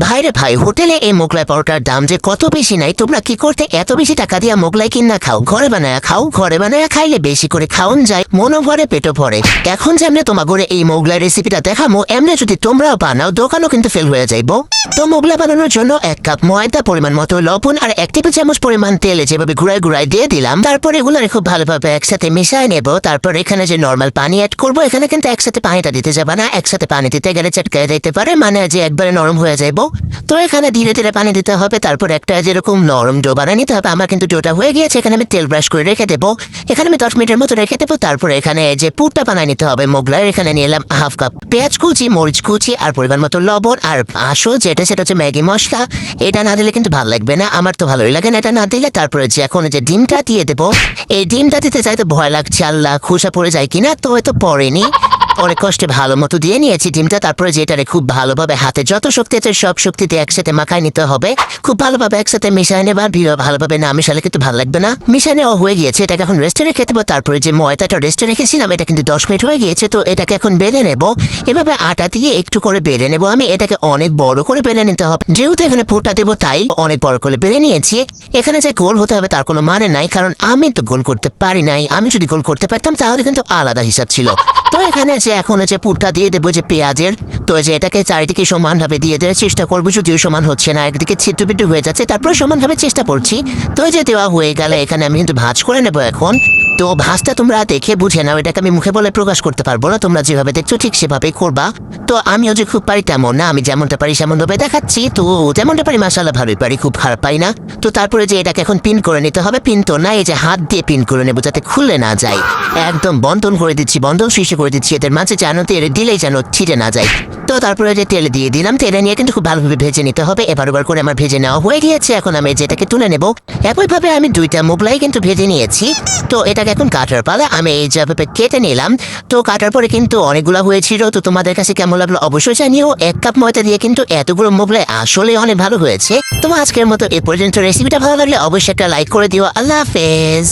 ভাইরে ভাই, হোটেলে এই মোগলাই পরোটার দাম যে কত বেশি নাই, তোমরা কি করতে এত বেশি টাকা দিয়া মোগলাই কিনা খাও? ঘরে বানায়া খাও, ঘরে বানায়া খাইলে বেশি করে খাওন যায়, মনও ভরে পেটও ভরে। এখন যেমনে তোমাগরে এই মোগলাই রেসিপিটা দেখামো, এমনি যদি তোমরাও বানাও দোকানও কিন্তু ফেল হয়ে যাইব। তো মোগলাই বানানোর জন্য 1 কাপ ময়দা, পরিমাণ মতো লবণ আর 1 টেবিল চামচ পরিমাণ তেলে যেভাবে ঘুরায় ঘুরায় দিয়ে দিলাম। তারপর এগুলো খুব ভালোভাবে একসাথে মিশিয়ে নেব। তারপর এখানে যে নর্মাল পানি অ্যাড করবো, এখানে কিন্তু একসাথে পানিটা দিতে যাবে না, একসাথে পানি দিতে গেলে চটকায় দিতে পারে, মানে যে একবারে নরম হয়ে যাইব। তো এখানে ধীরে ধীরে পানি দিতে হবে। তারপর একটা যেরকম নরম ডো বানিয়ে নিতে হবে। আমার কিন্তু ডোটা হয়ে গিয়েছে, এখানে আমি তেল ব্রাশ করে রেখে দেবো। এখানে আমি 10 মিনিটের মতো রেখে দেবো। তারপর এখানে যে পুরটা বানিয়ে নিতে হবে মোগলাই, এখানে নিলাম 1/2 কাপ পেঁয়াজ কুচি, মরিচ কুচি আর পরিমাণ মতো লবণ আর আসো যেটা সেটা হচ্ছে ম্যাগি মশলা। এটা না দিলে কিন্তু ভালো লাগবে না, আমার তো ভালোই লাগে না এটা না দিলে। তারপরে যে এখন যে ডিমটা দিয়ে দেবো, এই ডিমটা দিতে চাইতে ভয় লাগছে, আল্লাহ খোসা পড়ে যায় কিনা, তো হয়তো পড়েনি। অনেক কষ্টে ভালো মতো দিয়ে নিয়েছি ডিমটা। তারপরে যেটারে খুব ভালোভাবে হাতে যত শক্তি আছে সব শক্তিতে একসাথে মাখায় নিতে হবে। খুব ভালোভাবে একসাথে মিশায় নেবার, ভালোভাবে না মিশালে কিন্তু ভালো লাগবে না। মিশানো হয়ে গিয়েছে, এটাকে এখন রেস্টে রেখে দেবো। তারপরে যে ময়দাটা রেস্টে রেখেছিলাম, এটা কিন্তু 10 মিনিট হয়ে গিয়েছে। তো এটাকে এখন বেলে নেব। এভাবে আটা দিয়ে একটু করে বেলে নেব। আমি এটাকে অনেক বড় করে বেলে নিতে হবে, যেহেতু এখানে পুরটা দেবো তাই অনেক বড় করে বেলে নিয়েছি। এখানে যে গোল হতে হবে তার কোনো মানে নাই, কারণ আমি তো গোল করতে পারি নাই। আমি যদি গোল করতে পারতাম তাহলে কিন্তু আলাদা হিসাব ছিল। তো এখানে যে এখন যে পুরটা দিয়ে দেবো যে পেঁয়াজের, তো যে এটাকে চারিদিকে সমানভাবে দিয়ে দেওয়ার চেষ্টা করবো, যদিও সমান হচ্ছে না, একদিকে ছিদ্রবিদ্র হয়ে যাচ্ছে। তারপরে সমানভাবে চেষ্টা করছি। তো যে দেওয়া হয়ে গেলে এখানে আমি কিন্তু ভাঁজ করে নেবো এখন। তো ভাঁজটা তোমরা দেখে বুঝে নাও, এটাকে আমি মুখে বলে প্রকাশ করতে পারবো না, তোমরা যেভাবে দেখছো ঠিক সেভাবেই করবা। তো আমিও যে খুব পারি তেমন না, আমি যেমনটা পারি সেমনভাবে দেখাচ্ছি। তো যেমনটা পারি মাশাআল্লাহ ভালোই পারি, খুব খারাপ পাই না। তো তারপরে যে এটাকে এখন পিন করে নিতে হবে। পিন তো না, এই যে হাত দিয়ে পিন করে নেবো যাতে খুলে না যায়। একদম বন্ধন করে দিচ্ছি, বন্ধন শীর্ষে করে দিচ্ছি, এদের মাঝে যেন তেলে দিলেই যেন ছিটে না যায়। তো তারপরে যে তেলে দিয়ে দিলাম, তেলে নিয়ে কিন্তু খুব ভালোভাবে ভেজে নিতে হবে। এবার করে আমার ভেজে নেওয়া হয়ে গিয়েছে, এখন আমি যেটাকে তুলে নেব। একইভাবে আমি 2টা মোগলাই কিন্তু ভেজে নিয়েছি। তো এটাকে এখন কাটার পালা, আমি এই যেভাবে কেটে নিলাম। তো কাটার পরে কিন্তু অনেকগুলো হয়েছিল। তো তোমাদের কাছে কেমন লাগলো অবশ্যই জানিও। 1 কাপ ময়দা দিয়ে কিন্তু এতগুলো মোগলাই আসলে অনেক ভালো হয়েছে। তো আজকের মতো এ পর্যন্ত। রেসিপিটা ভালো লাগলে অবশ্যই একটা লাইক করে দিও। আল্লাহ হাফেজ।